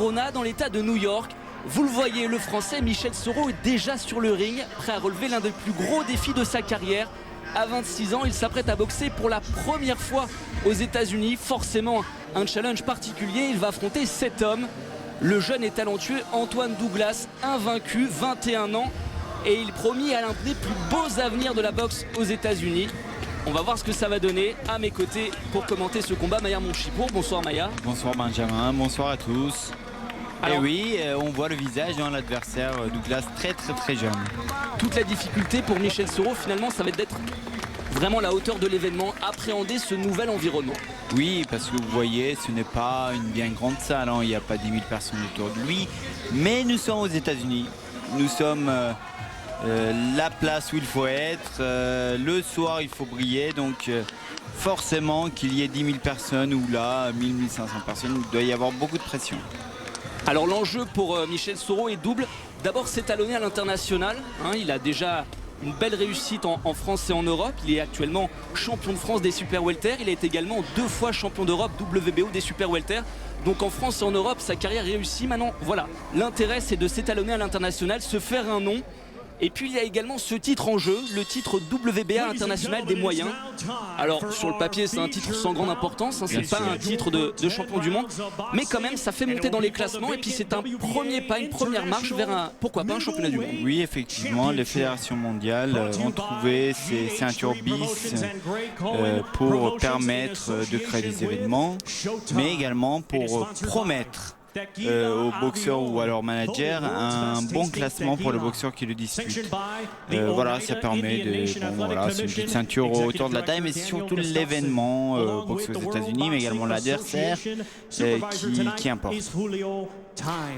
Dans l'état de New York. Vous le voyez, le français Michel Soro est déjà sur le ring, prêt à relever l'un des plus gros défis de sa carrière. À 26 ans, il s'apprête à boxer pour la première fois aux États-Unis. Forcément un challenge particulier, il va affronter cet homme, le jeune et talentueux Antoine Douglas, invaincu, 21 ans, et il promet à l'un des plus beaux avenirs de la boxe aux États-Unis. On va voir ce que ça va donner. À mes côtés pour commenter ce combat, Maya Monchipour. Bonsoir Maya. Bonsoir Benjamin, bonsoir à tous. Alors, et oui, on voit le visage de l'adversaire Douglas très jeune. Toute la difficulté pour Michel Soro, finalement, ça va être d'être vraiment la hauteur de l'événement, appréhender ce nouvel environnement. Oui, parce que vous voyez, ce n'est pas une bien grande salle, hein. Il n'y a pas 10 000 personnes autour de lui. Mais nous sommes aux États-Unis. Nous sommes la place où il faut être. Le soir, il faut briller. Donc forcément qu'il y ait 10 000 personnes ou là, 1000, 1500 personnes, il doit y avoir beaucoup de pression. Alors l'enjeu pour Michel Soro est double. D'abord s'étalonner à l'international. Il a déjà une belle réussite en France et en Europe. Il est actuellement champion de France des super welter. Il est également 2 fois champion d'Europe WBO des super welter. Donc en France et en Europe, sa carrière réussit. Maintenant, voilà, l'intérêt c'est de s'étalonner à l'international, se faire un nom. Et puis il y a également ce titre en jeu, le titre WBA international des moyens. Alors sur le papier c'est un titre sans grande importance, c'est pas un titre de champion du monde, mais quand même ça fait monter dans les classements et puis c'est un premier pas, une première marche vers un, pourquoi pas, un championnat du monde. Oui, effectivement, les fédérations mondiales ont trouvé ces ceintures bis pour permettre de créer des événements, mais également pour promettre aux boxeurs ou à leur manager un bon classement pour le boxeur qui le dispute. Voilà, ça permet de... Bon, voilà, c'est une petite ceinture autour de la taille, mais c'est surtout l'événement boxe aux États-Unis, mais également l'adversaire qui importe.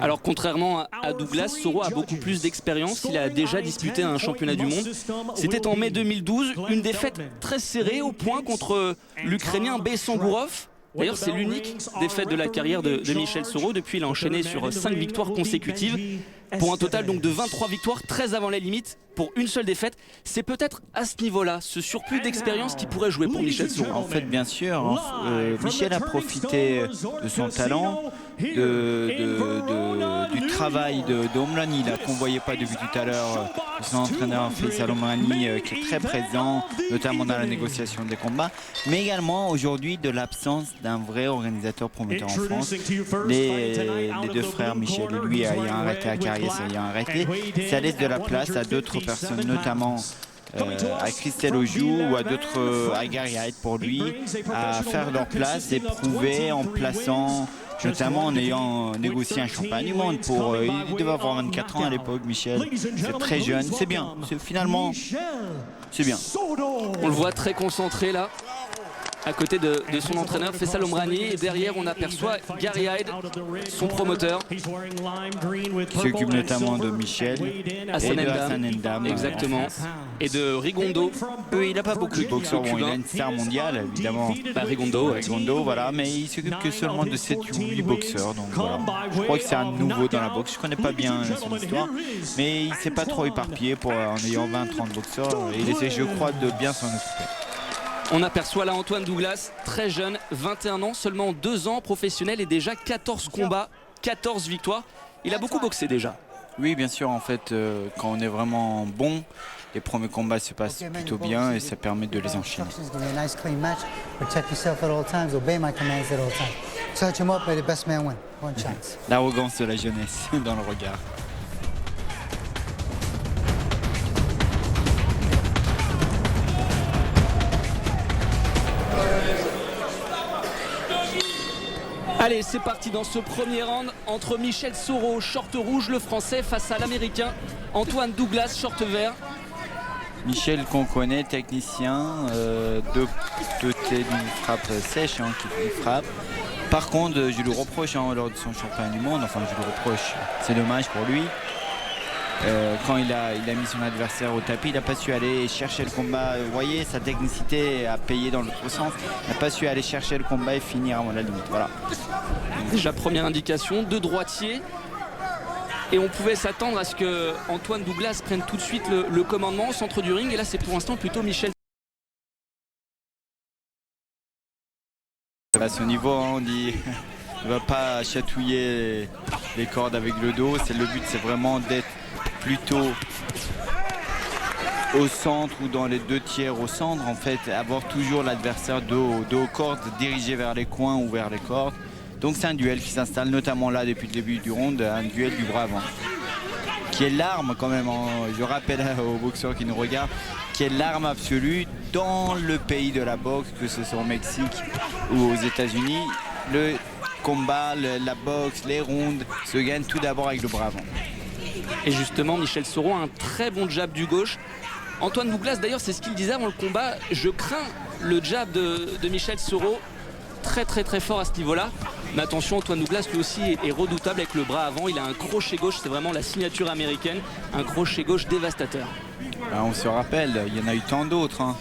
Alors contrairement à Douglas, Soro a beaucoup plus d'expérience. Il a déjà disputé un championnat du monde. C'était en mai 2012, une défaite très serrée au point contre l'Ukrainien Bessongourov. D'ailleurs, c'est l'unique défaite de la carrière de Michel Soro. Depuis, il a enchaîné sur 5 victoires consécutives pour un total donc de 23 victoires, 13 avant la limite pour une seule défaite. C'est peut-être à ce niveau-là, ce surplus d'expérience qui pourrait jouer pour Michel Soro. En fait, bien sûr, Michel a profité de son talent, du travail d'Omrani, qu'on ne voyait pas depuis tout à l'heure, son entraîneur Faisal Omrani qui est très présent, notamment dans la négociation des combats, mais également aujourd'hui de l'absence d'un vrai organisateur promoteur en France. Les 2 frères Michel et lui ayant arrêté à carrière, ayant arrêté, ça laisse de la place à d'autres personnes, notamment à Christelle Ojoux ou à d'autres, à Gary Hyde pour lui, à faire leur place et prouver en plaçant, notamment en ayant négocié un championnat du monde pour... il devait avoir 24 ans à l'époque, Michel, c'est très jeune, c'est bien, finalement, c'est bien. On le voit très concentré là, à côté de son entraîneur Faisal Omrani, et derrière on aperçoit Gary Hyde, son promoteur, qui s'occupe notamment de Michel Hassan et de Hassan Ndam, exactement, et de Rigondo. Il n'a pas beaucoup de boxeurs, bon, il a une star mondiale évidemment, Rigondo, voilà, mais il s'occupe que seulement de 7 ou 8 boxeurs, donc voilà. Je crois que c'est un nouveau dans la boxe, je ne connais pas bien son histoire, mais il ne s'est pas trop éparpillé en ayant 20-30 boxeurs, et il essaie, je crois, de bien s'en occuper. On aperçoit là Antoine Douglas, très jeune, 21 ans, seulement 2 ans professionnel et déjà 14 combats, 14 victoires. Il a beaucoup boxé déjà. Oui, bien sûr, en fait, quand on est vraiment bon, les premiers combats se passent plutôt bien et ça permet de les enchaîner. L'arrogance de la jeunesse dans le regard. Allez, c'est parti dans ce premier round entre Michel Soro, short rouge, le français, face à l'américain Antoine Douglas, short vert. Michel qu'on connaît, technicien, doté d'une frappe sèche, qui frappe. Par contre, je lui reproche lors de son championnat du monde, enfin je lui reproche, c'est dommage pour lui. Quand il a mis son adversaire au tapis, il n'a pas su aller chercher le combat. Vous voyez, sa technicité a payé dans l'autre sens. Il n'a pas su aller chercher le combat et finir avant la limite. Voilà. Déjà première indication, 2 droitiers. Et on pouvait s'attendre à ce que Antoine Douglas prenne tout de suite le commandement au centre du ring. Et là, c'est pour l'instant plutôt Michel. À ce niveau, on dit ne va pas chatouiller les cordes avec le dos. Le but, c'est vraiment d'être plutôt au centre ou dans les 2 tiers au centre. En fait, avoir toujours l'adversaire dos aux cordes, dirigé vers les coins ou vers les cordes. Donc c'est un duel qui s'installe notamment là depuis le début du round, un duel du bras avant. Qui est l'arme quand même, je rappelle aux boxeurs qui nous regardent, qui est l'arme absolue dans le pays de la boxe, que ce soit au Mexique ou aux États-Unis. Le combat, la boxe, les rounds se gagnent tout d'abord avec le bras avant. Et justement, Michel Soro a un très bon jab du gauche. Antoine Douglas, d'ailleurs, c'est ce qu'il disait avant le combat. Je crains le jab de Michel Soro, très très très fort à ce niveau-là. Mais attention, Antoine Douglas lui aussi est redoutable avec le bras avant. Il a un crochet gauche, c'est vraiment la signature américaine. Un crochet gauche dévastateur. On se rappelle, il y en a eu tant d'autres. Moi,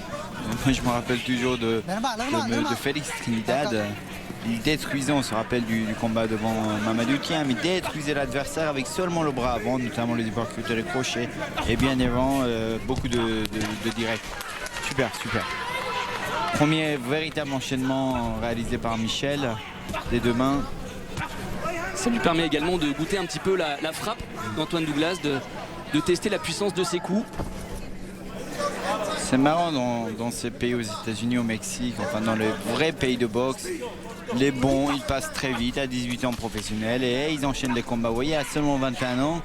je me rappelle toujours de Félix Trinidad. Il détruisait, on se rappelle du combat devant Mamadou Thiam, il détruisait l'adversaire avec seulement le bras avant, notamment les uppercuts et les crochets. Et bien avant, beaucoup de directs. Super. Premier véritable enchaînement réalisé par Michel, des 2 mains. Ça lui permet également de goûter un petit peu la frappe d'Antoine Douglas, de tester la puissance de ses coups. C'est marrant dans ces pays aux États-Unis, au Mexique, enfin dans les vrais pays de boxe, les bons, ils passent très vite à 18 ans professionnels et ils enchaînent les combats. Vous voyez, à seulement 21 ans,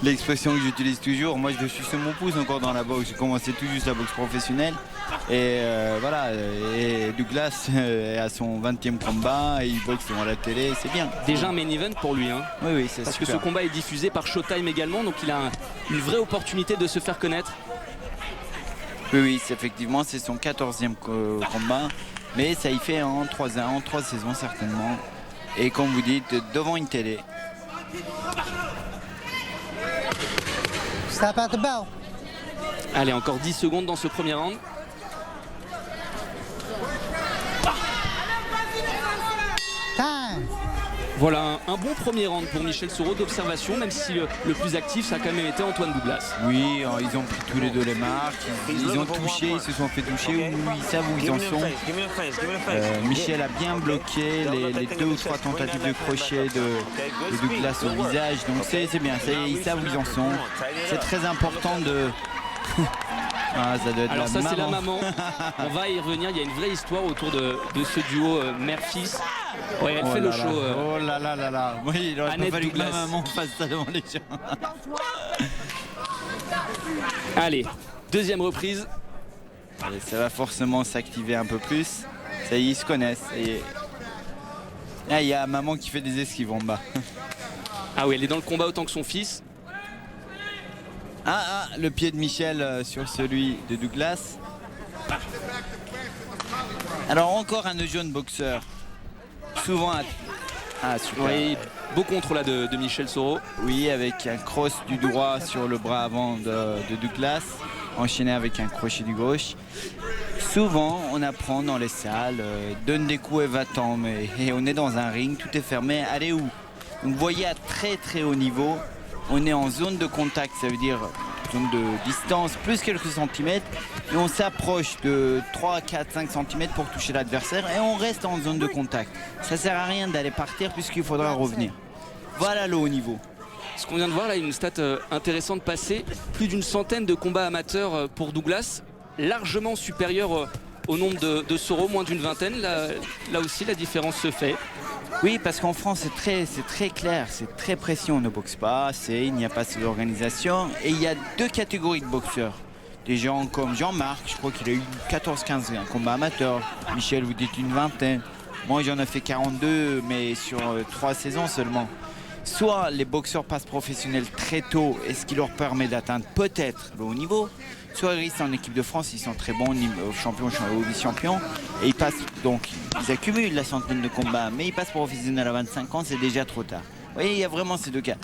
l'expression que j'utilise toujours, moi je suis sur mon pouce encore dans la boxe, j'ai commencé tout juste la boxe professionnelle et voilà, et Douglas est à son 20e combat et il boxe devant la télé, c'est bien. Déjà un main event pour lui, hein. Oui, c'est parce super. Que ce combat est diffusé par Showtime également, donc il a une vraie opportunité de se faire connaître. Oui, effectivement, c'est son 14e combat, mais ça y fait en 3 saisons certainement. Et comme vous dites, devant une télé. Stop at the bell. Allez, encore 10 secondes dans ce premier round. Time. Voilà un bon premier round pour Michel Soro d'observation, même si le plus actif ça a quand même été Antoine Douglas. Oui, ils ont pris tous les 2 les marques, ils ont touché, ils se sont fait toucher, ils savent où ils en sont. Michel a bien bloqué les 2 ou 3 tentatives de crochet de Douglas au visage, donc c'est bien, ils savent où ils en sont. C'est très important de... ça doit être alors ça maman. c'est la maman. On va y revenir, il y a une vraie histoire autour de ce duo mère-fils. Ouais, elle fait le show. Oh là là là là. Oui, il aurait Annette pas fallu que ma Douglas. maman fasse ça devant les gens. Allez, deuxième reprise. Et ça va forcément s'activer un peu plus. Ça y est, ils se connaissent. Et là, il y a maman qui fait des esquives en bas. Ah oui, elle est dans le combat autant que son fils. Le pied de Michel sur celui de Douglas. Alors encore un jeune boxeur. Souvent super. Oui, beau contre là de Michel Soro. Oui, avec un cross du droit sur le bras avant de Douglas, enchaîné avec un crochet du gauche. Souvent, on apprend dans les salles, donne des coups et va-t'en, mais on est dans un ring, tout est fermé, allez où? Donc vous voyez, à très très haut niveau, on est en zone de contact, ça veut dire zone de distance, plus quelques centimètres, et on s'approche de 3, 4, 5 centimètres pour toucher l'adversaire, et on reste en zone de contact. Ça sert à rien d'aller partir puisqu'il faudra revenir. Voilà le haut niveau. Ce qu'on vient de voir là, une stat intéressante passée, plus d'une centaine de combats amateurs pour Douglas, largement supérieur au nombre de Soro, moins d'une vingtaine. Là aussi, la différence se fait. Oui, parce qu'en France, c'est très clair, c'est très précis, on ne boxe pas assez, il n'y a pas assez d'organisation. Et il y a 2 catégories de boxeurs. Des gens comme Jean-Marc, je crois qu'il a eu 14-15 combats amateurs. Michel, vous dites une vingtaine. Moi, j'en ai fait 42, mais sur 3 saisons seulement. Soit les boxeurs passent professionnels très tôt, et ce qui leur permet d'atteindre peut-être le haut niveau, soit ils restent en équipe de France, ils sont très bons, champions ou vice-champions, et ils passent, donc ils accumulent la centaine de combats, mais ils passent professionnels à 25 ans, c'est déjà trop tard. Vous voyez, il y a vraiment ces 2 cas.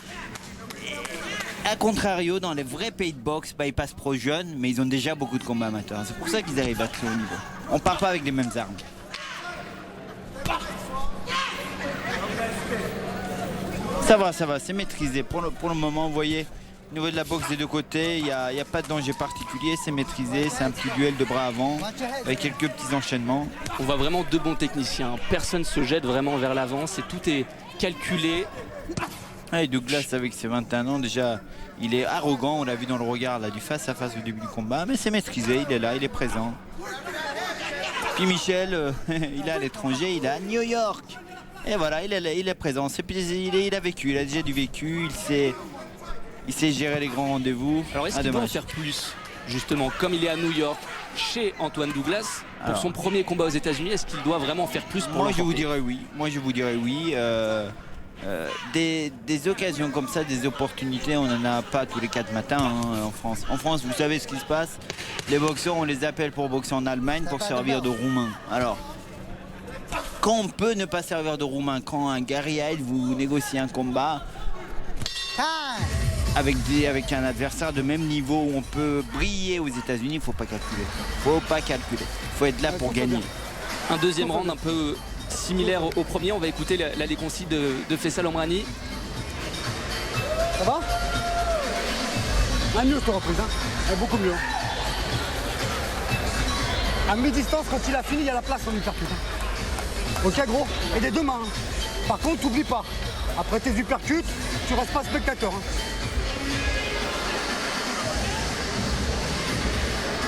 A contrario, dans les vrais pays de boxe, ils passent pro jeunes, mais ils ont déjà beaucoup de combats amateurs. C'est pour ça qu'ils arrivent à très haut niveau. On part pas avec les mêmes armes. Ça va, c'est maîtrisé. Pour le moment, vous voyez, Au niveau de la boxe des deux côtés, il n'y a pas de danger particulier, c'est maîtrisé, c'est un petit duel de bras avant, avec quelques petits enchaînements. On voit vraiment deux bons techniciens. Personne ne se jette vraiment vers l'avant, tout est calculé. Et Douglas, avec ses 21 ans, déjà, il est arrogant, on l'a vu dans le regard là, du face-à-face au début du combat, mais c'est maîtrisé, il est là, il est présent. Puis Michel, il est à l'étranger, il est à New York. Et voilà, il est présent, il a vécu, il a déjà du vécu, il sait gérer les grands rendez-vous. Alors est-ce qu'il doit en faire plus, justement, comme il est à New York, chez Antoine Douglas, pour son premier combat aux États-Unis, est-ce qu'il doit vraiment faire plus pour Moi je vous dirais oui. Des occasions comme ça, des opportunités, on n'en a pas tous les 4 matins en France. En France, vous savez ce qui se passe. Les boxeurs, on les appelle pour boxer en Allemagne pour servir de Roumains. Alors, quand on peut ne pas servir de Roumain, quand un guerrier vous négocie un combat avec un adversaire de même niveau où on peut briller aux États-Unis, il ne faut pas calculer. Il faut être là pour gagner. Un deuxième round un peu similaire au premier. On va écouter la déconsigne de Faisal Omrani. Ça va? Mieux cette reprise, beaucoup mieux. À mi-distance, quand il a fini, il y a la place en uppercut. Ok gros? Et des deux mains. Par contre, t'oublies pas. Après tes uppercuts, tu restes pas spectateur.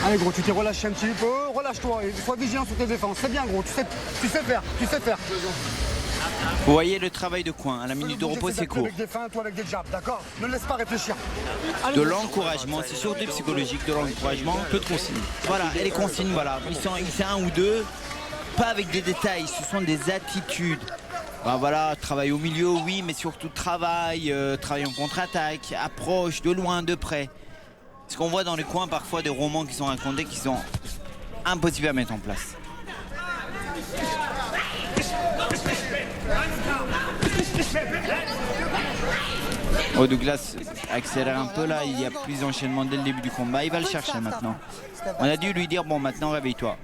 Allez gros, tu t'es relâché un petit peu, relâche-toi et sois vigilant sur tes défenses. C'est bien gros, tu sais faire. Vous voyez le travail de coin, à la minute de repos c'est court. Avec des feintes ou avec des jabs, d'accord? Ne laisse pas réfléchir. De l'encouragement, c'est surtout psychologique, de l'encouragement. Peu de consignes. Voilà, et les consignes, voilà, ils sont un ou deux, pas avec des détails, ce sont des attitudes. Ben voilà, travail au milieu, oui, mais surtout travail en contre-attaque, approche de loin, de près. Ce qu'on voit dans les coins parfois des romans qui sont racontés qui sont impossibles à mettre en place. Oh, Douglas accélère un peu là, il y a plus d'enchaînement dès le début du combat, il va le chercher maintenant. On a dû lui dire bon maintenant réveille-toi.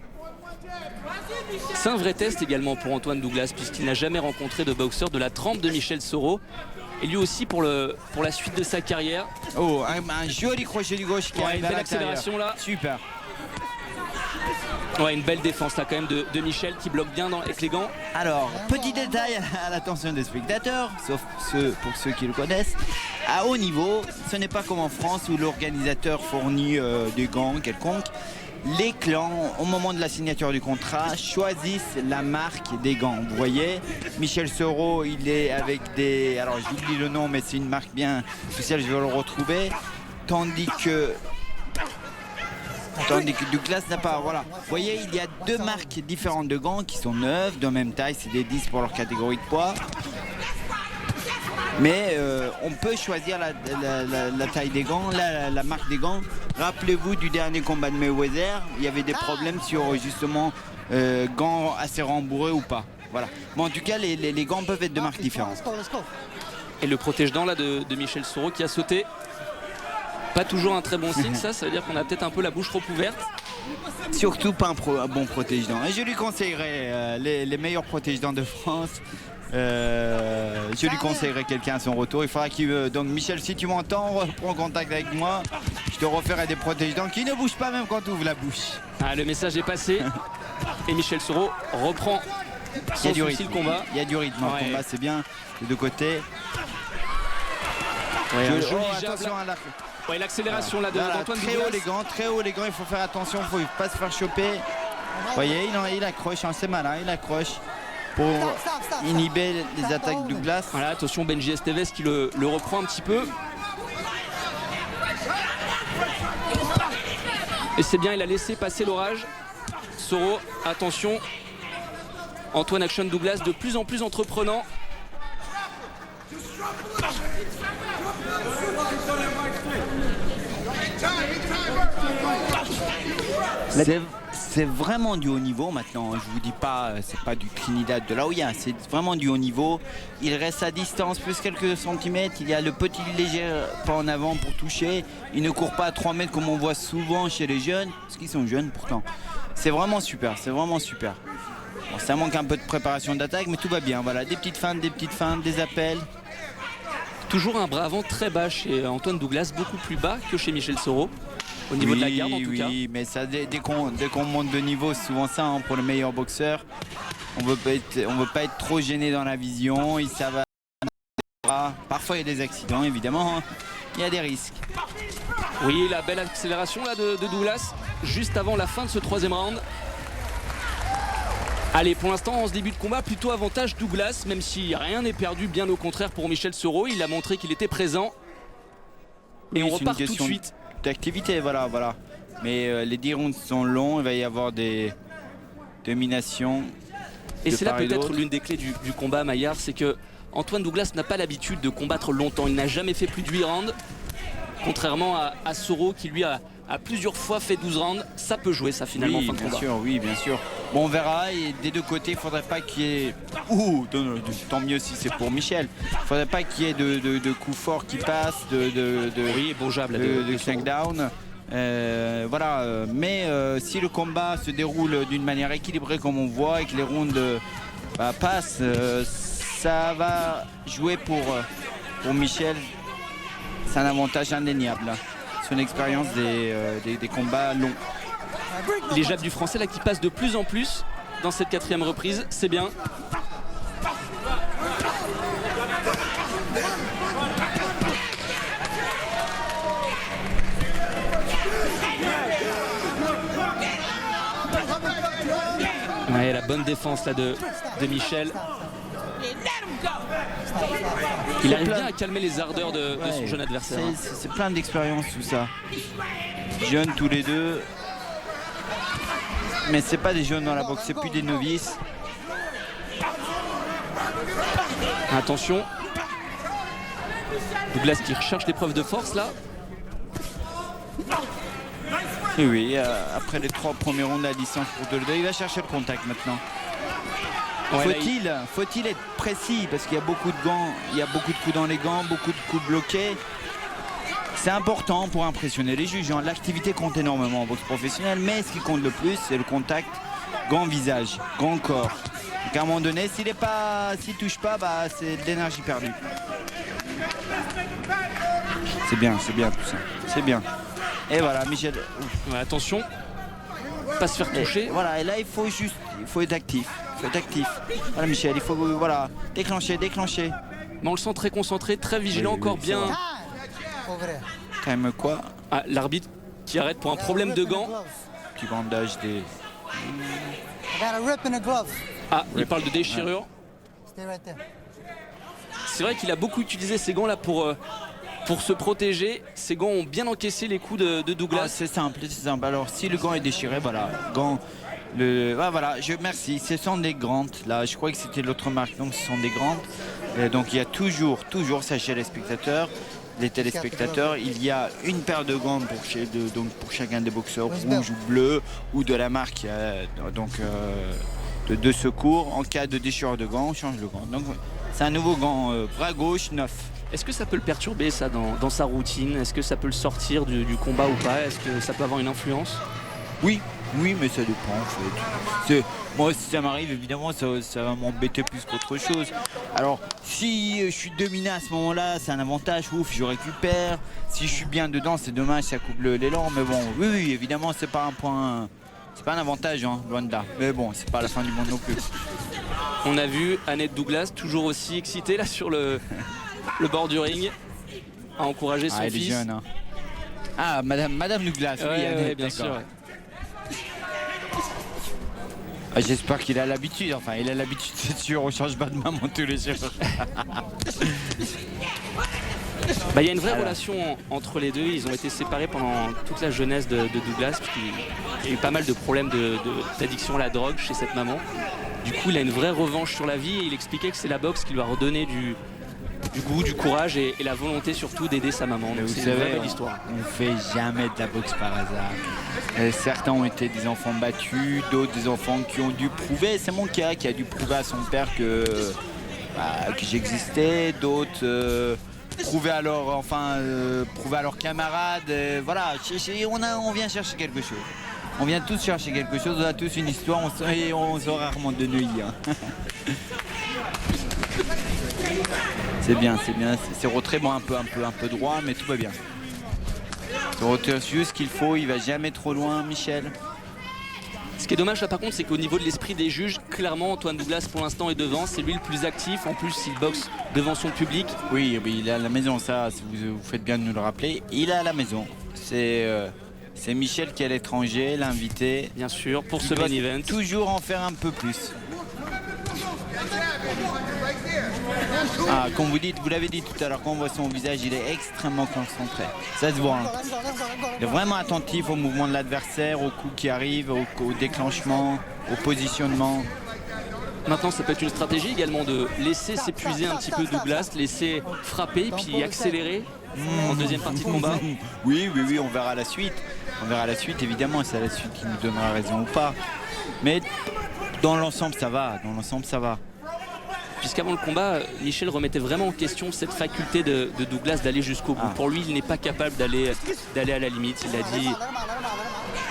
C'est un vrai test également pour Antoine Douglas puisqu'il n'a jamais rencontré de boxeur de la trempe de Michel Soro. Et lui aussi pour la suite de sa carrière. Oh, un joli crochet du gauche qui arrive une belle accélération là. Super. Ouais, une belle défense là quand même de Michel qui bloque bien avec les gants. Alors, petit détail à l'attention des spectateurs, sauf pour ceux qui le connaissent. À haut niveau, ce n'est pas comme en France où l'organisateur fournit des gants quelconques. Les clans, au moment de la signature du contrat, choisissent la marque des gants. Vous voyez, Michel Soro, il est avec des... Alors, j'oublie le nom, mais c'est une marque bien spéciale, je vais le retrouver. Tandis que Douglas n'a pas... Voilà. Vous voyez, il y a deux marques différentes de gants qui sont neuves, de même taille, c'est des 10 pour leur catégorie de poids. Mais on peut choisir la taille des gants, la marque des gants. Rappelez-vous du dernier combat de Mayweather, il y avait des problèmes sur justement gants assez rembourrés ou pas. Voilà. Mais en tout cas, les gants peuvent être de marques différentes. Et le protège-dents là de Michel Soro qui a sauté. Pas toujours un très bon signe, ça veut dire qu'on a peut-être un peu la bouche trop ouverte. Surtout pas un bon protège-dents. Et je lui conseillerais les meilleurs protège-dents de France. Je lui conseillerais quelqu'un à son retour. Il faudra qu'il donc Michel, si tu m'entends, prends contact avec moi. Je te referai des protège-dents qui ne bougent pas même quand tu ouvres la bouche. Ah, le message est passé. Et Michel Soro reprend sans souci le combat. Il y a du rythme au combat, c'est bien. Les deux côtés. Ouais, attention à la... Ouais, l'accélération là d'Antoine très Douglas. Très haut les gants, il faut faire attention, il ne faut pas se faire choper. Vous voyez, il accroche, hein, c'est malin, il accroche pour inhiber les attaques de Douglas. Voilà, attention Benji Esteves qui le reprend un petit peu. Et c'est bien, il a laissé passer l'orage. Soro, attention. Antoine Action Douglas de plus en plus entreprenant. C'est vraiment du haut niveau maintenant, je vous dis pas, c'est pas du Trinidad de Laoya, c'est vraiment du haut niveau. Il reste à distance plus quelques centimètres, il y a le petit léger pas en avant pour toucher. Il ne court pas à 3 mètres comme on voit souvent chez les jeunes, parce qu'ils sont jeunes pourtant. C'est vraiment super, c'est vraiment super. Bon, ça manque un peu de préparation d'attaque, mais tout va bien. Voilà, des petites feintes, des appels. Toujours un bras avant très bas chez Antoine Douglas, beaucoup plus bas que chez Michel Soro. Au niveau de la garde en tout cas. Oui, mais ça, dès qu'on monte de niveau, c'est souvent ça pour le meilleur boxeur. On veut pas être trop gêné dans la vision. Ça va. Parfois il y a des accidents évidemment. Il y a des risques. Oui, la belle accélération là de Douglas juste avant la fin de ce 3e round. Allez, pour l'instant, en ce début de combat, plutôt avantage Douglas, même si rien n'est perdu, bien au contraire pour Michel Soro. Il a montré qu'il était présent. Et on repart tout de suite. D'activité, voilà. Mais les 10 rounds sont longs, il va y avoir des dominations. Et c'est là peut-être l'une des clés du combat, Maillard, c'est que Antoine Douglas n'a pas l'habitude de combattre longtemps. Il n'a jamais fait plus de 8 rounds. Contrairement à Soro qui lui a plusieurs fois fait 12 rounds. Ça peut jouer ça finalement en fin de combat. Oui, bien sûr. Bon, on verra. Et des deux côtés, il ne faudrait pas qu'il y ait... tant mieux si c'est pour Michel. Il ne faudrait pas qu'il y ait de coups forts qui passent, oui, bongeable, de takedown. Voilà. Mais si le combat se déroule d'une manière équilibrée comme on voit et que les rounds passent, ça va jouer pour Michel. C'est un avantage indéniable. Son expérience des combats longs. Les jabs du français là qui passent de plus en plus dans cette 4e reprise, c'est bien. Ouais, la bonne défense là de Michel. Il arrive bien à calmer les ardeurs de son jeune adversaire. C'est plein d'expérience tout ça. Jeunes tous les deux. Mais c'est pas des jeunes dans la boxe, c'est plus des novices. Attention. Douglas qui recherche des preuves de force là. Et oui, après les 3 premiers rounds à distance pour Toledo, il va chercher le contact maintenant. Faut-il être précis parce qu'il y a beaucoup de gants, il y a beaucoup de coups dans les gants, beaucoup de coups bloqués. C'est important pour impressionner les juges. L'activité compte énormément en boxe professionnelle, mais ce qui compte le plus, c'est le contact gant-visage, gant-corps. Donc à un moment donné, s'il touche pas, c'est de l'énergie perdue. C'est bien tout ça. C'est bien. Et voilà, Michel. Ouais, attention, pas se faire toucher. Et là, il faut être actif. Voilà, Michel, il faut déclencher. Mais on le sent très concentré, très vigilant, encore bien. Time quoi? L'arbitre qui arrête pour un problème de gants. Petit bandage des... Il parle de déchirure. C'est vrai qu'il a beaucoup utilisé ces gants là pour se protéger. Ces gants ont bien encaissé les coups de Douglas. C'est simple. Alors si le gant est déchiré, merci. Ce sont des grands. Là, je crois que c'était l'autre marque. Donc ce sont des grands. Donc il y a toujours, sachez les téléspectateurs, il y a une paire de gants pour chacun des boxeurs, rouge ou bleu, ou de la marque de secours. En cas de déchirure de gants, on change le gant. Donc c'est un nouveau gant bras gauche neuf. Est-ce que ça peut le perturber ça dans sa routine? Est-ce que ça peut le sortir du combat ou pas? Est-ce que ça peut avoir une influence? Oui, mais ça dépend en fait. Moi, si ça m'arrive, évidemment, ça va m'embêter plus qu'autre chose. Alors, si je suis dominé à ce moment-là, c'est un avantage, je récupère. Si je suis bien dedans, c'est dommage, ça coupe l'élan. Mais bon, oui, évidemment, c'est pas un avantage, loin de là. Mais bon, c'est pas la fin du monde non plus. On a vu Annette Douglas, toujours aussi excitée là sur le bord du ring, à encourager son fils. Elle est jeune, Madame Douglas, oui, bien sûr. Ouais. J'espère qu'il a l'habitude, c'est sûr, on change pas de maman tous les jours. Il y a une vraie relation entre les deux, ils ont été séparés pendant toute la jeunesse de Douglas, puisqu'il y a eu pas mal de problèmes d'addiction à la drogue chez cette maman. Du coup, il a une vraie revanche sur la vie et il expliquait que c'est la boxe qui lui a redonné du goût, du courage et la volonté surtout d'aider sa maman. Donc c'est une vraie belle histoire. On ne fait jamais de la boxe par hasard. Certains ont été des enfants battus, d'autres des enfants qui ont dû prouver, c'est mon cas, qui a dû prouver à son père que j'existais, d'autres prouver à leurs camarades. Voilà, on vient chercher quelque chose. On vient tous chercher quelque chose, on a tous une histoire et on sort rarement de neuilly. C'est bien, c'est bien. C'est retrait, bon, un peu droit, mais tout va bien. Il retire juste ce qu'il faut, il va jamais trop loin, Michel. Ce qui est dommage là par contre, c'est qu'au niveau de l'esprit des juges, clairement Antoine Douglas pour l'instant est devant, c'est lui le plus actif, en plus il boxe devant son public. Oui, il est à la maison, ça, vous faites bien de nous le rappeler. Il est à la maison. C'est Michel qui est à l'étranger, l'invité. Bien sûr, pour ce doit main event. Toujours en faire un peu plus. Ah, comme vous l'avez dit tout à l'heure, quand on voit son visage, il est extrêmement concentré. Ça se voit. Hein. Il est vraiment attentif au mouvement de l'adversaire, aux coups qui arrivent, au déclenchement, au positionnement. Maintenant, ça peut être une stratégie également de laisser s'épuiser un petit peu Douglas, laisser frapper, puis accélérer en deuxième partie de combat. Oui, on verra la suite. On verra la suite, évidemment, c'est la suite qui nous donnera raison ou pas. Mais dans l'ensemble, ça va. Puisqu'avant le combat, Michel remettait vraiment en question cette faculté de Douglas d'aller jusqu'au bout. Pour lui, il n'est pas capable d'aller à la limite. Il a dit,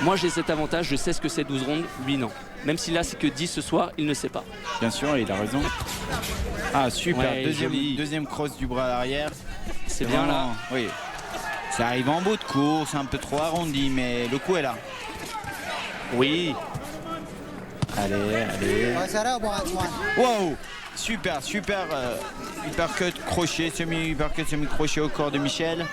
moi j'ai cet avantage, je sais ce que c'est 12 rondes, lui non. Même si là c'est que 10 ce soir, il ne sait pas. Bien sûr, il a raison. Ah super, Ouais, deuxième cross du bras arrière. C'est bien là. Oui. Ça arrive en bout de course, un peu trop arrondi, mais le coup est là. Oui. Allez. Wow. Super, uppercut crochet, semi-uppercut, semi-crochet au corps de Michel.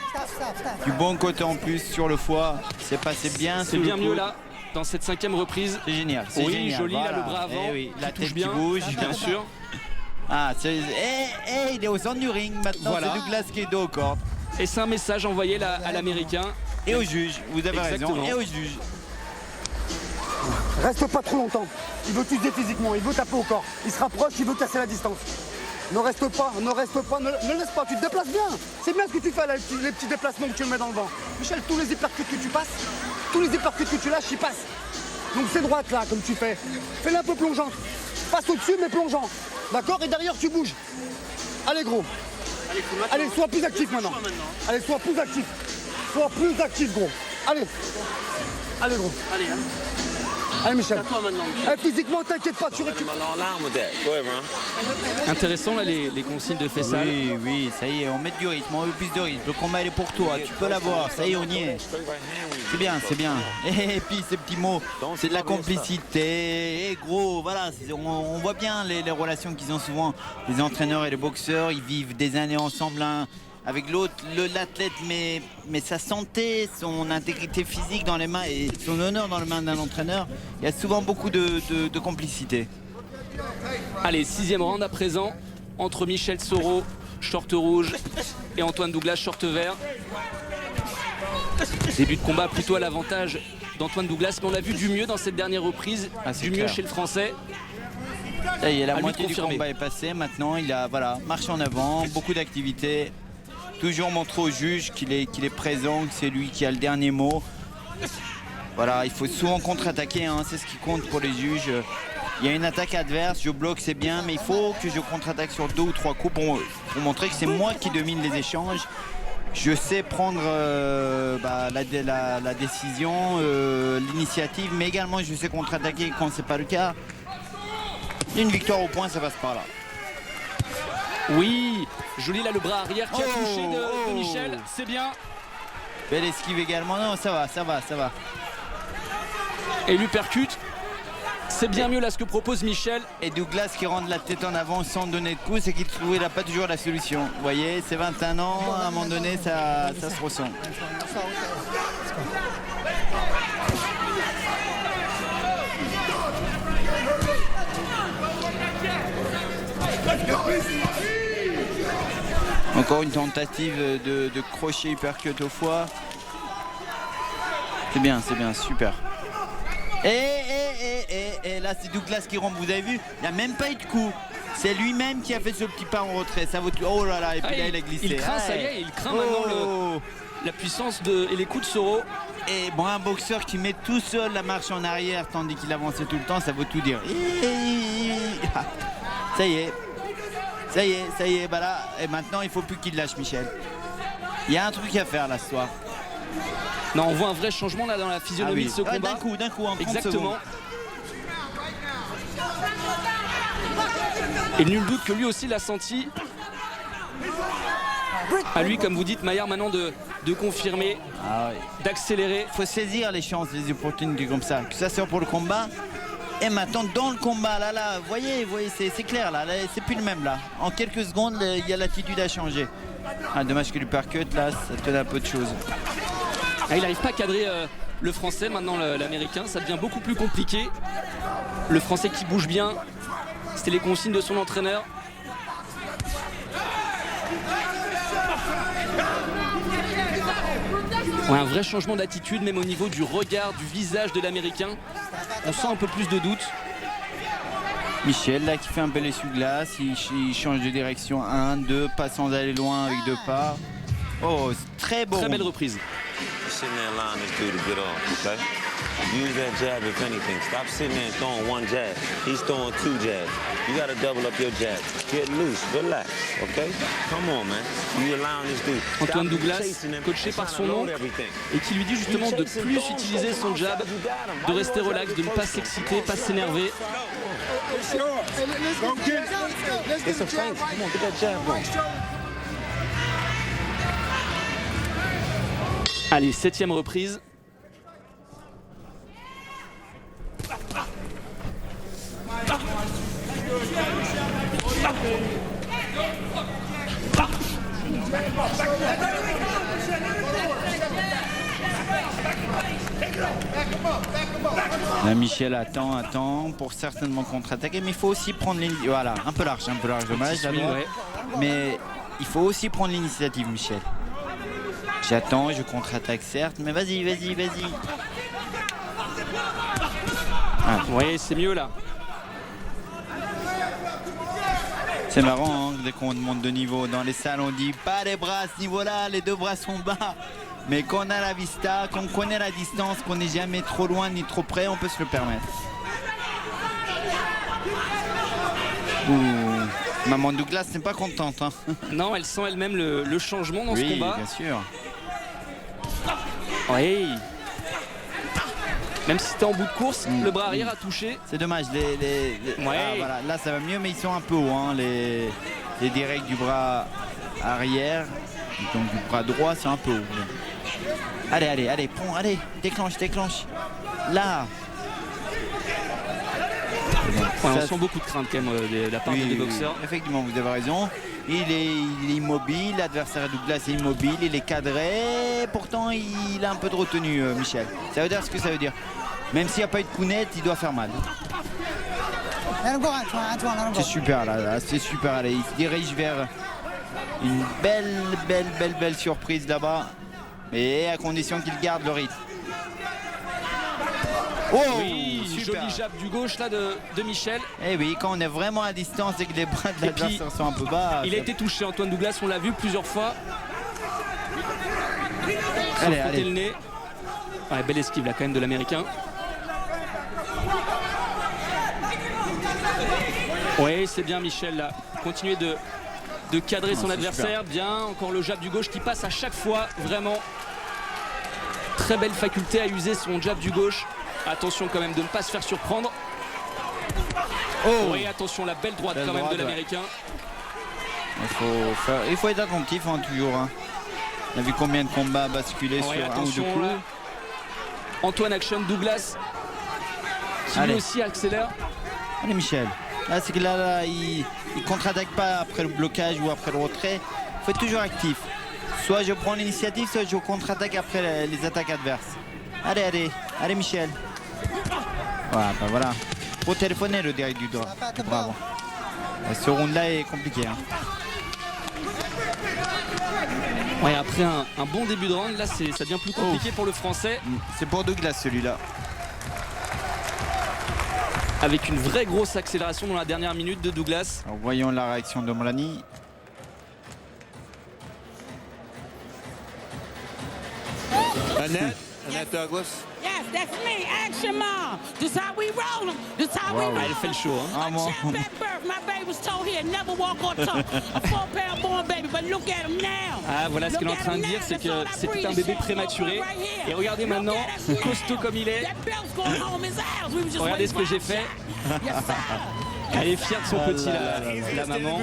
Du bon côté en plus sur le foie, c'est passé bien. C'est bien mieux là, dans cette 5e reprise. C'est génial. Oui, génial, joli, voilà. là, le bras avant. Oui. La touche tête bien, qui bouge. bien sûr. Ah, il est au centre du ring. Maintenant, Voilà. c'est Douglas qui est dos au corps. Et c'est un message envoyé là, à l'américain. Et au juge, vous avez Exactement. raison. Et au juge. Reste pas trop longtemps. Il veut t'user physiquement, il veut taper au corps. Il se rapproche, il veut casser la distance. Ne reste pas, ne laisse pas, tu te déplaces bien. C'est bien ce que tu fais là, les petits déplacements que tu mets dans le vent. Michel, tous les uppercuts que tu passes, tous les uppercuts que tu lâches, ils passent. Donc c'est droite là, comme tu fais. Fais-le un peu plongeant. Passe au-dessus, mais plongeant. D'accord? Et derrière, tu bouges. Allez, gros. Allez, sois plus actif maintenant. Allez, sois plus actif. Sois plus actif, gros. Allez. Allez, gros. Allez, Michel. Allez, physiquement, t'inquiète pas, tu récupères. Intéressant là les consignes de Fessal. Oui, ça y est, on met du rythme, on veut plus de rythme. Le combat il est pour toi, tu peux l'avoir, ça y est, on y est. C'est bien. Et puis ces petits mots, c'est de la complicité. Et gros, voilà, on voit bien les relations qu'ils ont souvent, les entraîneurs et les boxeurs. Ils vivent des années ensemble, l'un avec l'autre, l'athlète, mais sa santé, son intégrité physique dans les mains et son honneur dans les mains d'un entraîneur. Il y a souvent beaucoup de complicité. Allez, 6e round à présent, entre Michel Soro, short rouge, et Antoine Douglas, short vert. Début de combat plutôt à l'avantage d'Antoine Douglas, mais on a vu du mieux dans cette dernière reprise, du mieux chez le Français. Ça y est, la À lui moitié de du confirmer. combat est passé. Maintenant, il a marche en avant, beaucoup d'activité. Toujours montrer au juge qu'il est présent, que c'est lui qui a le dernier mot. Voilà, il faut souvent contre-attaquer, hein, c'est ce qui compte pour les juges. Il y a une attaque adverse, je bloque, c'est bien, mais il faut que je contre-attaque sur 2 ou 3 coups pour montrer que c'est moi qui domine les échanges. Je sais prendre la décision, l'initiative, mais également je sais contre-attaquer quand c'est pas le cas. Une victoire au point, ça passe par là. Oui, joli là le bras arrière qui a touché de Michel, c'est bien. Belle esquive également, non, ça va. Et l'uppercut, c'est bien mieux là ce que propose Michel. Et Douglas qui rentre la tête en avant sans donner de coup, c'est qu'il trouve il n'a pas toujours la solution. Vous voyez, c'est 21 ans, à un moment donné, ça se ressent. Encore une tentative de crochet uppercut au foie. C'est bien, super. Et là c'est Douglas qui rompt, vous avez vu, il n'y a même pas eu de coup. C'est lui-même qui a fait ce petit pas en retrait. Ça vaut tout. Oh là là, et puis là il a glissé. Il craint, ça y est, il craint maintenant la puissance et les coups de Soro. Et bon, un boxeur qui met tout seul la marche en arrière tandis qu'il avançait tout le temps, ça veut tout dire. Ça y est, bah là, et maintenant il faut plus qu'il lâche Michel. Il y a un truc à faire là ce soir. Non, on voit un vrai changement là dans la physionomie de ce combat. D'un coup, en 30 Exactement. secondes. Et nul doute que lui aussi l'a senti. À lui, comme vous dites, Maillard, maintenant de confirmer, d'accélérer. Il faut saisir les chances, les opportunités comme ça, que ça soit pour le combat. Et maintenant, dans le combat, là, voyez, c'est clair, là c'est plus le même, là. En quelques secondes, il y a l'attitude à changer. Dommage que l'uppercut, là, ça te donne un peu de choses. Il n'arrive pas à cadrer le Français, maintenant l'Américain. Ça devient beaucoup plus compliqué. Le Français qui bouge bien, c'était les consignes de son entraîneur. Un vrai changement d'attitude, même au niveau du regard, du visage de l'Américain. On sent un peu plus de doute. Michel, là, qui fait un bel essuie-glace. Il change de direction. 1, 2, pas sans aller loin avec 2 pas. Oh, très bon. Très belle reprise. Use that jab if anything. Stop sitting there and throwing one jab. He's throwing 2 jabs. You got to double up your jab. Get loose, relax, okay? Come on, man. You allowing this dude. Antoine Douglas, coaché par son oncle, et qui lui dit justement de plus utiliser son jab, de rester relax, de ne pas s'exciter, pas s'énerver. It's a feint. Come on, get that jab going. Allez, 7e reprise. Là, Michel attend pour certainement contre-attaquer, mais il faut aussi prendre l'initiative. Voilà, un peu large, dommage. Mais il faut aussi prendre l'initiative, Michel. J'attends, je contre-attaque certes, mais vas-y. Oui, c'est mieux là. C'est marrant, hein, dès qu'on demande de niveau dans les salles, on dit pas les bras à ce niveau-là, les 2 bras sont bas. Mais quand on a la vista, qu'on connaît la distance, qu'on n'est jamais trop loin ni trop près, on peut se le permettre. Maman Douglas n'est pas contente. Hein. Non, elle sent elle-même le changement dans ce combat. Oui, bien sûr. Oui. Même si c'était en bout de course, le bras arrière a touché. C'est dommage. Voilà. Là, ça va mieux, mais ils sont un peu hauts. Hein. Les directs du bras arrière, donc du bras droit, c'est un peu haut. Allez, prends, allez, déclenche. Là. On sent beaucoup de crainte quand même de la part des boxeurs. Effectivement, vous avez raison. Il est immobile, l'adversaire Douglas est immobile, il est cadré. Pourtant, il a un peu de retenue, Michel. Ça veut dire ce que ça veut dire. Même s'il n'y a pas eu de pounette, il doit faire mal. C'est super là, c'est super. Allez, il se dirige vers une belle surprise là-bas. Mais à condition qu'il garde le rythme. Oh oui, joli jab du gauche là de Michel. Eh oui, quand on est vraiment à distance et que les bras de l'adversaire sont un peu bas. Il a été touché, Antoine Douglas, on l'a vu plusieurs fois. Allez. Le nez. Ouais, belle esquive là quand même de l'Américain. Oui, c'est bien Michel là. Continuer de cadrer son adversaire. Super. Bien, encore le jab du gauche qui passe à chaque fois, vraiment. Très belle faculté à user son jab du gauche. Attention quand même de ne pas se faire surprendre. Oui, attention, la belle droite quand même de l'Américain. Il faut être attentif hein, toujours. Hein. On a vu combien de combats basculer sur un ou 2 coups. Là. Antoine Action Douglas qui lui aussi accélère. Allez Michel. Là c'est que là il contre-attaque pas après le blocage ou après le retrait. Il faut être toujours actif. Soit je prends l'initiative, soit je contre-attaque après les attaques adverses. Allez Michel. Voilà. Faut téléphoner le direct du droit. Bravo. Ce round là est compliqué. Hein. Ouais, après un bon début de round, là ça devient plus compliqué pour le Français. C'est pour Douglas celui-là. Avec une vraie grosse accélération dans la dernière minute de Douglas. Alors, voyons la réaction de Mlani. Annette Douglas. Yes, that's me. Action Mom. This how we roll 'em. This how we roll 'em. Elle fait le show. Hein. Champ at birth. My baby was told he'd never walk on top. A 4-pound born baby, but look at him now. Ah, voilà ce qu'elle est en train de dire, c'est que c'était un bébé prématuré. Et regardez maintenant, costaud comme il est. Regardez ce que j'ai fait. Elle est fière de son petit, la maman.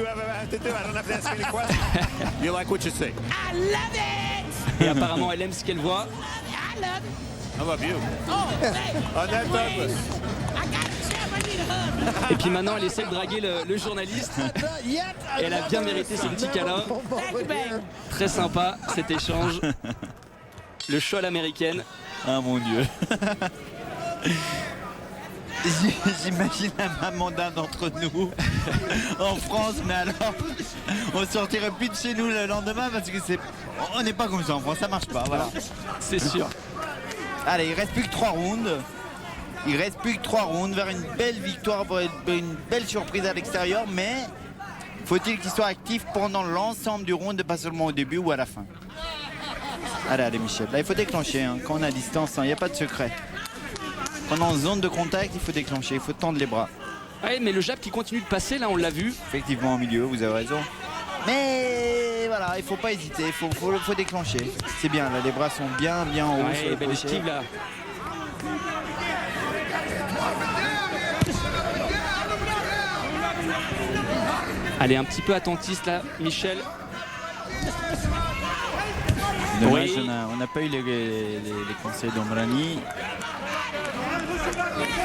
You like what you see? I love it. Et apparemment, elle aime ce qu'elle voit. I love it. I love you. Oh, hey. Annette Douglas. I got a champ. I need a hug. Et puis maintenant, elle essaie de draguer le journaliste. Et elle a bien mérité ce petit câlin. Thank you, baby. Très sympa cet échange. Le show à l'américaine. Ah mon Dieu. J'imagine la maman d'un d'entre nous en France, mais alors on sortirait plus de chez nous le lendemain parce que on n'est pas comme ça en France, ça marche pas, voilà. C'est sûr. Allez, il reste plus que 3 rounds. Il reste plus que 3 rounds vers une belle victoire, pour une belle surprise à l'extérieur, mais faut-il qu'il soit actif pendant l'ensemble du round, pas seulement au début ou à la fin. Allez, Michel, là il faut déclencher, hein. Quand on est à distance, il n'y a pas de secret. Pendant en zone de contact, il faut déclencher, il faut tendre les bras. Ouais, mais le jab qui continue de passer, là on l'a vu. Effectivement, au milieu, vous avez raison. Mais voilà, il faut pas hésiter, il faut déclencher. C'est bien, là les bras sont bien en haut. sur Ouais, le belle crochet. esquive là. Allez, un petit peu attentiste là, Michel. Dommage, Oui. on n'a pas eu les conseils d'Omrani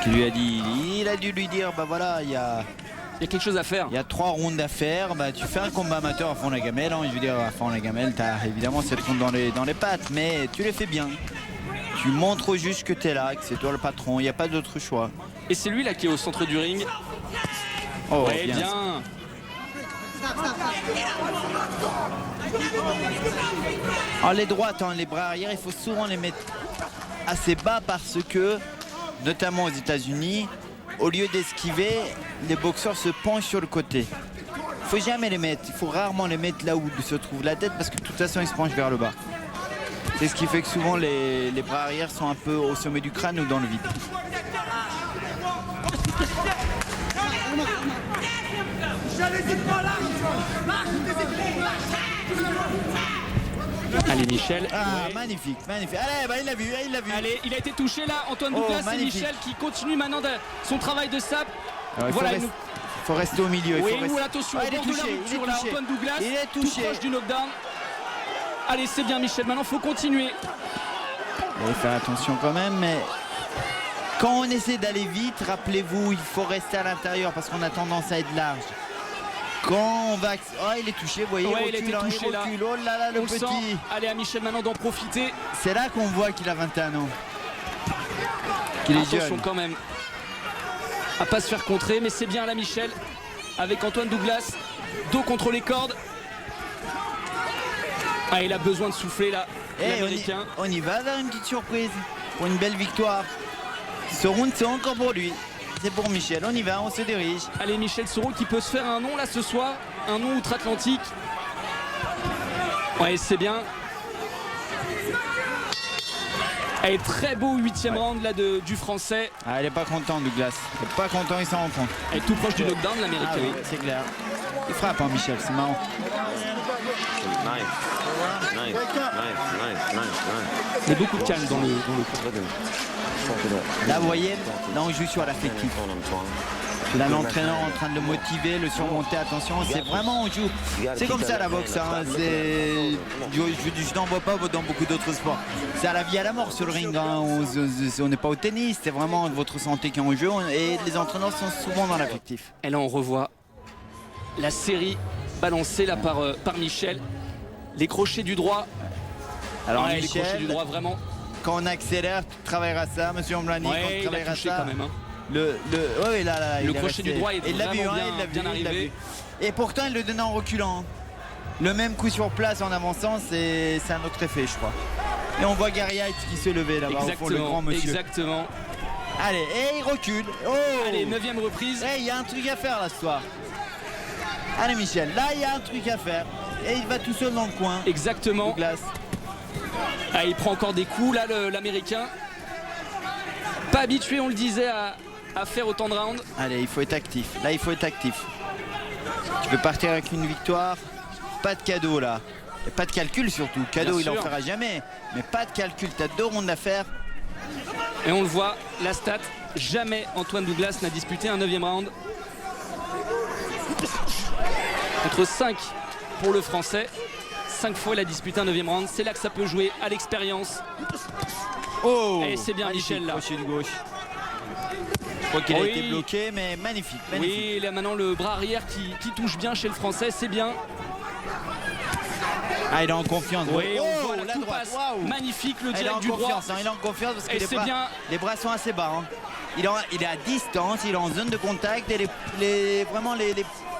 qui lui a dit, il a dû lui dire, bah voilà, il y a Il y a quelque chose à faire. 3 rounds à faire, bah tu fais un combat amateur à fond la gamelle, hein, je veux dire à fond la gamelle, t'as évidemment 7 rounds dans les pattes, mais tu les fais bien. Tu montres juste que t'es là, que c'est toi le patron, il n'y a pas d'autre choix. Et c'est lui là qui est au centre du ring. Oh, Ouais, bien. Alors les droites, hein, les bras arrière, il faut souvent les mettre assez bas parce que, notamment aux États-Unis, au lieu d'esquiver, les boxeurs se penchent sur le côté. Il faut jamais les mettre, il faut rarement les mettre là où se trouve la tête parce que de toute façon ils se penchent vers le bas. C'est ce qui fait que souvent les bras arrière sont un peu au sommet du crâne ou dans le vide. Allez, Michel. Ah, Ouais. magnifique, magnifique. Allez, bah, il l'a vu. Allez, il a été touché là, Antoine Oh, Douglas. C'est magnifique. Michel qui continue maintenant son travail de sape. Alors, Voilà, il faut rester au milieu. Oui, il faut rester... attention, Ah, il est bord de la touché, rupture là, Antoine Douglas. Il est Tout touché. proche du knockdown. Allez, c'est bien Michel, maintenant faut continuer. Il faut faire attention quand même, mais quand on essaie d'aller vite, rappelez-vous, il faut rester à l'intérieur parce qu'on a tendance à être large. Quand on va... Oh, il est touché, vous voyez, Ouais, il il a été recule, touché, là. Oh là là, le On le petit. sent. Allez à Michel maintenant d'en profiter. C'est là qu'on voit qu'il a 21 ans. Qu'il est Attention jeune. quand même à pas se faire contrer, mais c'est bien là Michel avec Antoine Douglas, dos contre les cordes. Ah, il a besoin de souffler là, Eh, l'américain. on y va vers une petite surprise pour une belle victoire. Ce round, c'est encore pour lui. C'est pour Michel, on y va, on se dirige. Allez, Michel Soro qui peut se faire un nom là ce soir, un nom outre-Atlantique. Ouais, c'est bien. Et très beau 8e round là du français. Ah, il est pas content, Douglas. Il est pas content, il s'en rend compte. Et tout proche du knockdown, Ah l'américain. oui, c'est clair. Il frappe, hein, Michel, c'est marrant. Nice. Nice. Il y a beaucoup de calme dans le coup. Là, vous voyez, là, on joue sur l'affectif. Là, l'entraîneur en train de le motiver, le surmonter, attention, c'est vraiment, on joue. C'est comme ça la boxe, hein. Je n'en vois pas dans beaucoup d'autres sports. C'est à la vie à la mort sur le ring, hein. On n'est pas au tennis, c'est vraiment votre santé qui est en jeu et les entraîneurs sont souvent dans l'affectif. Et là on revoit la série balancée là par Michel. Les crochets du droit. Alors Ouais, les crochets Michel, du droit vraiment. quand on accélère, tu travailleras ça, monsieur Omblani, quand Ouais, tu il a travailleras touché ça. quand même. Hein. Ouais, là, Le il est crochet du resté. droit est Il l'a vu, vraiment hein, bien- il l'a vu, bien il l'a arrivé. vu. Et pourtant, il le donnait en reculant. Le même coup sur place en avançant, c'est un autre effet, je crois. Et on voit Gary Heights qui se levait là-bas au fond, le grand Exactement, monsieur. exactement. Allez, et il recule. Oh Allez, 9e reprise. Eh, il y a un truc à faire là ce soir. Allez Michel, là il y a un truc à faire. Et il va tout seul dans le coin. Exactement. Douglas. Ah, il prend encore des coups là, l'américain. Pas habitué, on le disait, à faire autant de rounds. Allez, il faut être actif. Là, il faut être actif. Tu peux partir avec une victoire. Pas de cadeau là. Et pas de calcul surtout. Cadeau, Bien il en sûr. fera jamais. Mais pas de calcul. Tu as 2 rounds à faire. Et on le voit, la stat, jamais Antoine Douglas n'a disputé un 9e round. contre 5 pour le Français. 5 fois il a disputé un 9e round. C'est là que ça peut jouer à l'expérience. Oh, Et c'est bien magnifique Michel là. crochet de gauche. Je crois qu'il a Oui. été bloqué, mais magnifique. Magnifique. Oui, là maintenant le bras arrière qui touche bien chez le Français, c'est bien. Ah, il est en confiance. Oui, on voit la la coup droite. passe Waouh. magnifique, le Il est direct en du droit. confiance, hein, il est en confiance parce que Et c'est bien. les bras sont assez bas. Hein. Il est à distance, il est en zone de contact et vraiment les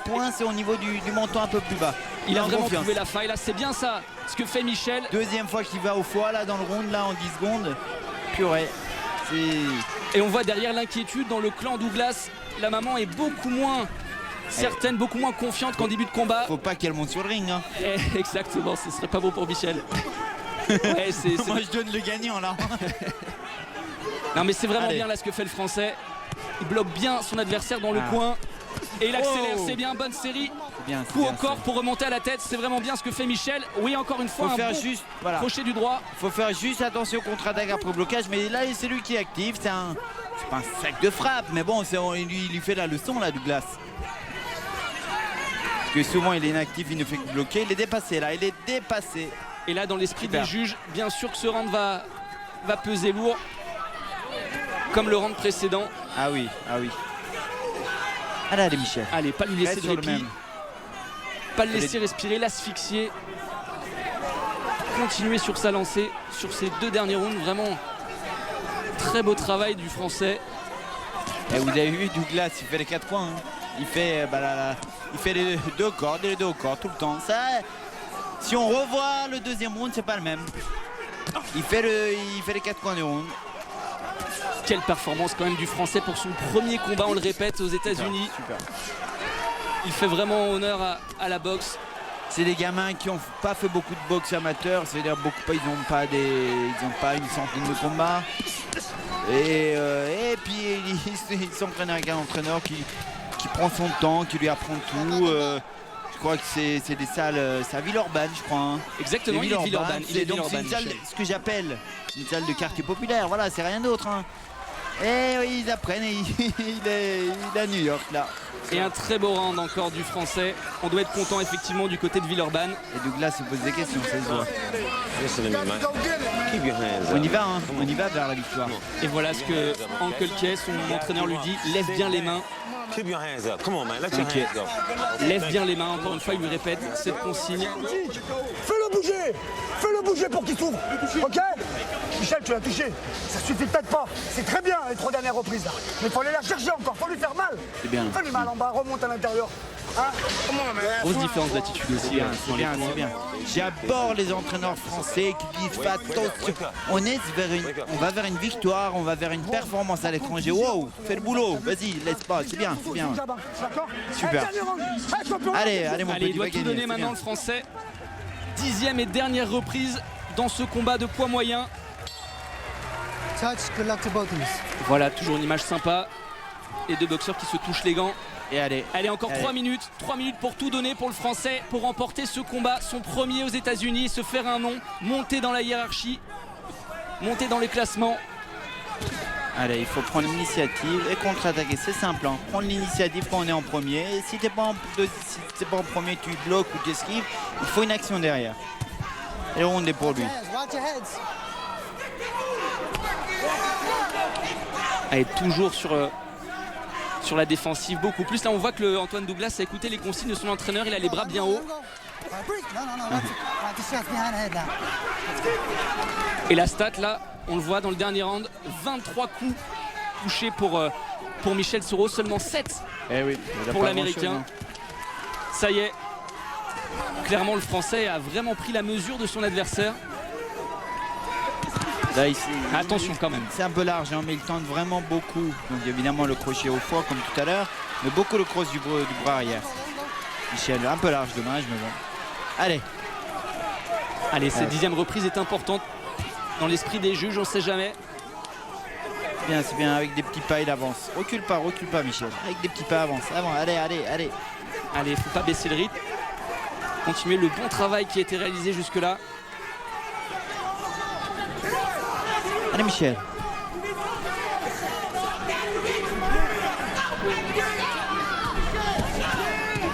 points c'est au niveau du menton un peu plus bas. Il est a en vraiment confiance. trouvé la faille là, c'est bien ça ce que fait Michel. Deuxième fois qu'il va au foie là dans le round là en 10 secondes. Purée. Et on voit derrière l'inquiétude dans le clan Douglas. La maman est beaucoup moins certaine, beaucoup moins confiante qu'en début de combat. Faut pas qu'elle monte sur le ring. Hein. Exactement, ce serait pas bon pour Michel. Ouais, Moi je donne le gagnant là. Non mais c'est vraiment Allez. bien là ce que fait le Français. Il bloque bien son adversaire dans le coin. Et il accélère, Oh. c'est bien, bonne série. Bien, Coup au corps ça. pour remonter à la tête, c'est vraiment bien ce que fait Michel. Oui, encore une fois, Faut un faire bon juste, voilà. crochet du droit. Faut faire juste attention au contre-attaque après blocage, mais là c'est lui qui est actif, c'est pas un sac de frappe, mais bon, il lui fait la leçon là, Douglas. Parce que souvent il est inactif, il ne fait que bloquer, il est dépassé là, il est dépassé. Et là, dans l'esprit Super. des juges, bien sûr que ce round va peser lourd, comme le round précédent. Ah oui, ah oui. Allez, Michel. Allez, pas lui laisser Reste de sur le répit, même. pas le laisser respirer, l'asphyxier. Continuer sur sa lancée, sur ces 2 derniers rounds, vraiment très beau travail du Français. Et vous avez vu Douglas, il fait les 4 points. Hein. Il fait, il fait les 2 cordes et les 2 au corps tout le temps. Ça, si on revoit le deuxième round, c'est pas le même. Il fait les 4 points du round. Quelle performance quand même du Français pour son premier combat, on le répète, aux États-Unis. Super. Il fait vraiment honneur à la boxe. C'est des gamins qui n'ont pas fait beaucoup de boxe amateur, c'est-à-dire ils n'ont pas une centaine de combats. Et puis ils s'entraînent avec un entraîneur qui prend son temps, qui lui apprend tout. Je crois que c'est des salles, c'est à Villeurbanne, je crois. Hein. Exactement, il est Villeurbanne. C'est une salle, ce que j'appelle une salle de quartier populaire. Voilà, c'est rien d'autre. Hein. Et oui, ils apprennent. Et il est à New York là. Et un très beau round encore du Français. On doit être content effectivement du côté de Villeurbanne. Et Douglas se pose des questions, ça se voit. Listen to me, man. Keep your hands up. On y va, hein. On y va vers la victoire. Et voilà ce que Uncle Kay, son entraîneur, lui dit. Lève bien les mains. Keep your hands up. Come on, man. Let your Ok. hands go. Lève bien les mains. Encore une fois, il lui répète cette consigne. Fais-le bouger. Fais-le bouger pour qu'il s'ouvre. Ok? Michel, tu l'as touché. Ça suffit peut-être pas. C'est très bien les 3 dernières reprises là. Mais faut aller la chercher encore. Faut lui faire mal. C'est bien. Fais-lui mal en bas. Remonte à l'intérieur. Hein? Grosse différence d'attitude aussi. Bien, dans c'est les bien, points. c'est bien. J'aborde les entraîneurs français qui disent fais attention. On va vers une victoire, on va vers une performance à l'étranger. Wow, fais le boulot, vas-y, laisse pas, c'est bien, c'est bien. D'accord? Super. Allez, mon Allez, petit, il doit va tout gagner, donner c'est maintenant bien. le Français. 10e et dernière reprise dans ce combat de poids moyen. Touch, good luck to both of you. Voilà, toujours une image sympa. Les 2 boxeurs qui se touchent les gants. Et allez. Allez, encore Allez. 3 minutes. 3 minutes pour tout donner pour le Français, pour remporter ce combat, son premier aux États-Unis, se faire un nom, monter dans la hiérarchie, monter dans les classements. Allez, il faut prendre l'initiative et contre-attaquer, c'est simple. Hein. Prendre l'initiative quand on est en premier. Et si t'es pas en premier, tu bloques ou tu esquives. Il faut une action derrière. Et on est pour lui. Watch your heads. Allez, toujours sur la défensive, beaucoup plus. Là, on voit que Antoine Douglas a écouté les consignes de son entraîneur. Il a les bras bien hauts. No. Just shots behind the head now. Et la stat, là, on le voit dans le dernier round, 23 coups touchés pour Michel Soro, seulement 7 Eh oui, pour l'Américain. Ça y est, clairement le Français a vraiment pris la mesure de son adversaire. Là, ici, Attention quand même. c'est un peu large, hein, mais il tente vraiment beaucoup. Donc évidemment le crochet au foie comme tout à l'heure, mais beaucoup le cross du bras arrière. Michel, un peu large, dommage, mais bon. Allez, Allez, cette 10e reprise est importante dans l'esprit des juges, on ne sait jamais. bien, c'est bien, avec des petits pas, il avance. Recule pas, Michel. Avec des petits pas, avance. Avant, allez. Allez, faut pas baisser le rythme. Continuer le bon travail qui a été réalisé jusque-là. Allez, Michel.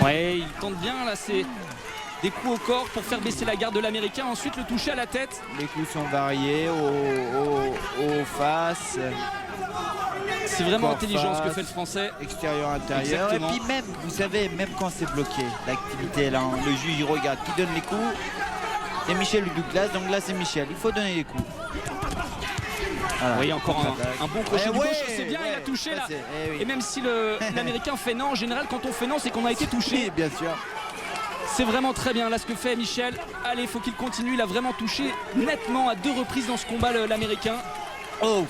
Ouais, il tente bien là, c'est des coups au corps pour faire baisser la garde de l'Américain. Ensuite, le toucher à la tête. Les coups sont variés, aux faces, C'est vraiment corps intelligent ce que face, fait le Français. extérieur, intérieur. Exactement. Et puis même, vous savez, même quand c'est bloqué, l'activité là, le juge il regarde qui donne les coups. C'est Michel ou Douglas, donc là c'est Michel. Il faut donner les coups. Voilà. Oui, encore un bon crochet du ouais, gauche. C'est bien, ouais, il a touché ça, là. oui. Et même si l'Américain fait non, en général, quand on fait non, c'est qu'on a été touché. Oui, bien sûr. C'est vraiment très bien là ce que fait Michel. Allez, il faut qu'il continue. Il a vraiment touché nettement à 2 reprises dans ce combat l'Américain. Oh,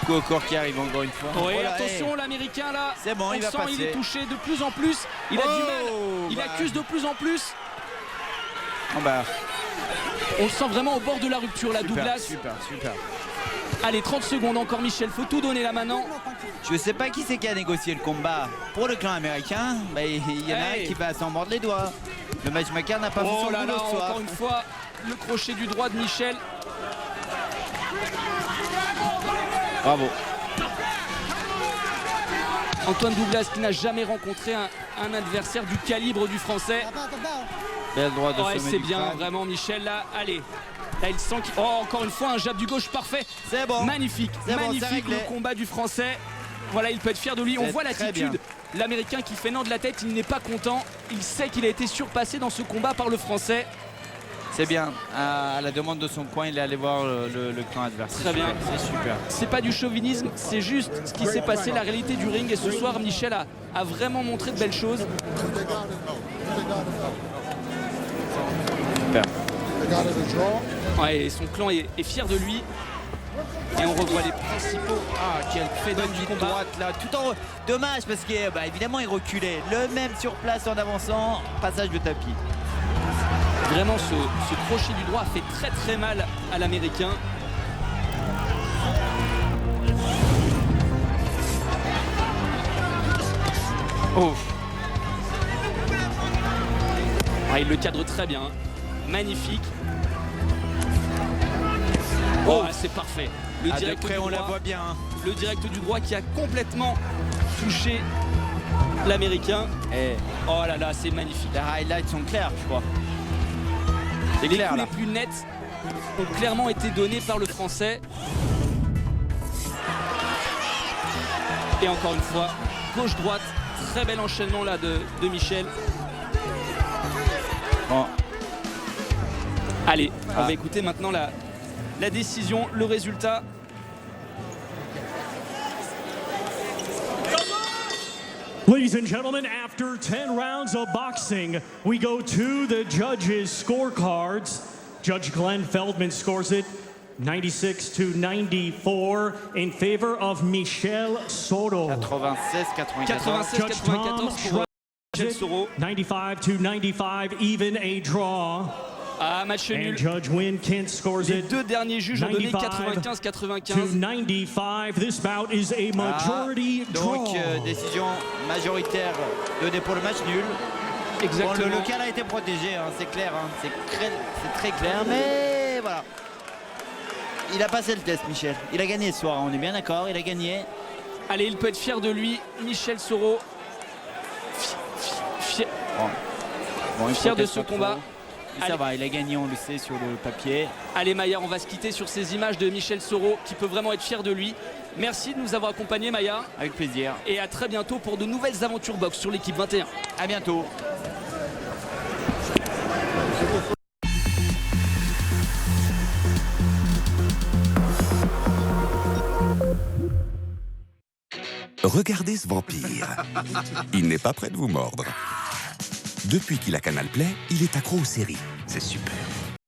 coup au corps qui arrive encore une fois. Oui, Voilà, attention, l'Américain là. C'est bon, on il va sent, passer. il est touché de plus en plus. Il a du mal. Il bah. accuse de plus en plus. Oh, bah, On le sent vraiment au bord de la rupture là, Douglas. super. Allez, 30 secondes encore, Michel. Faut tout donner là maintenant. Je sais pas qui c'est qui a négocié le combat pour le clan américain. Bah, il y en a Hey. un qui va s'en mordre les doigts. Le matchmaker n'a pas fait Oh son là boulot là, ce soir. encore une fois, le crochet du droit de Michel. Bravo. Antoine Douglas qui n'a jamais rencontré un adversaire du calibre du Français. Bel droit de Ouais, sommet c'est du bien, crâne. vraiment, Michel là. Allez. Là, il sent qu'il... Oh, encore une fois, un jab du gauche parfait. C'est bon. Magnifique, C'est bon, c'est magnifique réglé. le combat du Français. Voilà, il peut être fier de lui. On C'est voit très l'attitude. bien. L'Américain qui fait non de la tête, il n'est pas content. Il sait qu'il a été surpassé dans ce combat par le Français. C'est bien. À la demande de son coin, il est allé voir le clan adverse. Très bien. C'est super. C'est pas du chauvinisme, c'est juste ce qui s'est passé, la réalité du ring. Et ce soir, Michel a vraiment montré de belles choses. Super. Ouais, et son clan est fier de lui. Et on revoit les principaux. Ah, quel fait d'homme du combat. Droite là, tout en dommage parce que bah, évidemment il reculait. Le même sur place en avançant, passage de tapis. Vraiment, ce crochet du droit a fait très très mal à l'Américain. Oh. Ah, il le cadre très bien. Magnifique. Oh, c'est parfait. Le À de direct près, du on la droit. voit bien. Hein. Le direct du droit qui a complètement touché l'Américain. Et Oh là là, c'est magnifique. les highlights sont clairs, je crois. C'est Les clair coups là. les plus nets ont clairement été donnés par le Français. Et encore une fois, gauche-droite, très bel enchaînement là de Michel. Bon, Allez, on Ah. va écouter maintenant la décision, le résultat. Ladies and gentlemen, after 10 rounds of boxing, we go to the judges' scorecards. Judge Glenn Feldman scores it 96-94 in favor of Michel Soro. 96-94. 96-94 pour Michel Soro. 95-95, even a draw. Ah, match And nul. Judge Win Kent scores Les it deux derniers juges ont donné 95 95-95. 95. This bout is a majority Donc draw. décision majoritaire donnée pour le match nul. Bon, Exactement. le local a été protégé, hein, c'est clair, hein, c'est très clair, mais voilà. Il a passé le test, Michel. Il a gagné ce soir, hein, on est bien d'accord, il a gagné. Allez, il peut être fier de lui, Michel Soro. Fier, Bon, il fier de proteste ce pas trop. combat. Mais ça va, il a gagné, on le sait, sur le papier. Allez Maya, on va se quitter sur ces images de Michel Soro qui peut vraiment être fier de lui. Merci de nous avoir accompagnés Maya Avec plaisir. et à très bientôt pour de nouvelles aventures box sur l'équipe 21. À bientôt. Regardez ce vampire. Il n'est pas prêt de vous mordre. Depuis qu'il a Canal Play, il est accro aux séries. C'est super.